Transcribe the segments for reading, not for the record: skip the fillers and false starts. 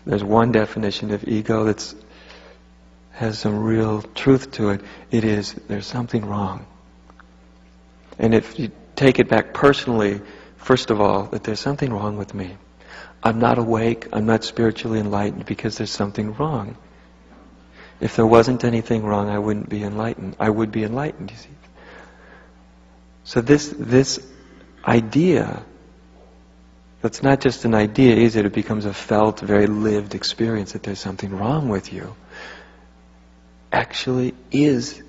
there's one definition of ego that has some real truth to it, it is there's something wrong. And if you take it back personally, first of all, that there's something wrong with me. I'm not awake, I'm not spiritually enlightened because there's something wrong. If there wasn't anything wrong, I wouldn't be enlightened. I would be enlightened, you see. So this idea, that's not just an idea, is it? It becomes a felt, very lived experience that there's something wrong with you. Actually is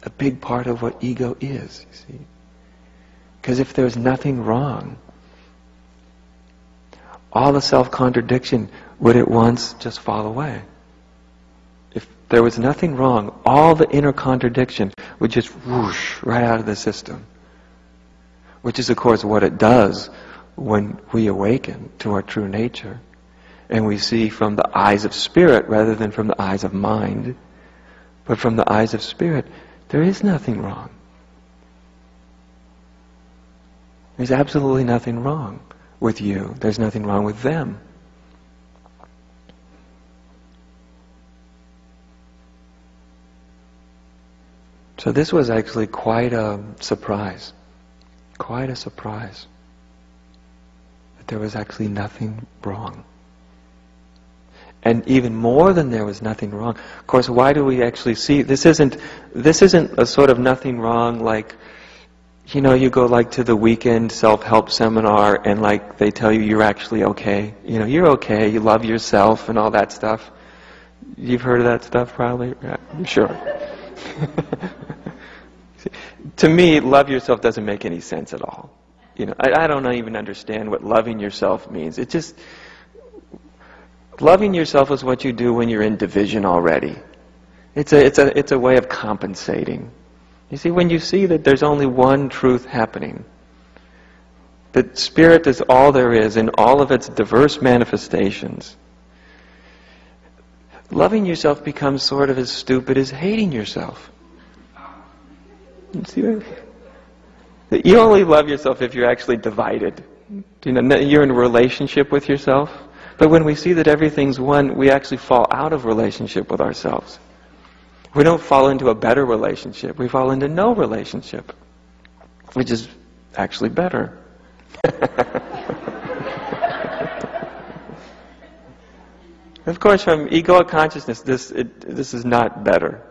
a big part of what ego is, you see. Because if there's nothing wrong, all the self-contradiction would at once just fall away. If there was nothing wrong, all the inner contradiction would just whoosh right out of the system. Which is, of course, what it does when we awaken to our true nature. And we see from the eyes of spirit rather than from the eyes of mind. But from the eyes of spirit, there is nothing wrong. There's absolutely nothing wrong with you. There's nothing wrong with them. So this was actually quite a surprise. Quite a surprise. That there was actually nothing wrong. And even more than there was nothing wrong. Of course, why do we actually see this isn't a sort of nothing wrong like, you know, you go like to the weekend self-help seminar and like they tell you you're actually okay. You know, you're okay, you love yourself and all that stuff. You've heard of that stuff probably? Yeah, I'm sure. To me, love yourself doesn't make any sense at all. You know, I don't even understand what loving yourself means. It just, loving yourself is what you do when you're in division already. It's a way of compensating. You see, when you see that there's only one truth happening, that spirit is all there is in all of its diverse manifestations, loving yourself becomes sort of as stupid as hating yourself. You see that? You only love yourself if you're actually divided. You know, you're in a relationship with yourself. But when we see that everything's one, we actually fall out of relationship with ourselves. We don't fall into a better relationship. We fall into no relationship, which is actually better. Of course, from egoic consciousness, this is not better.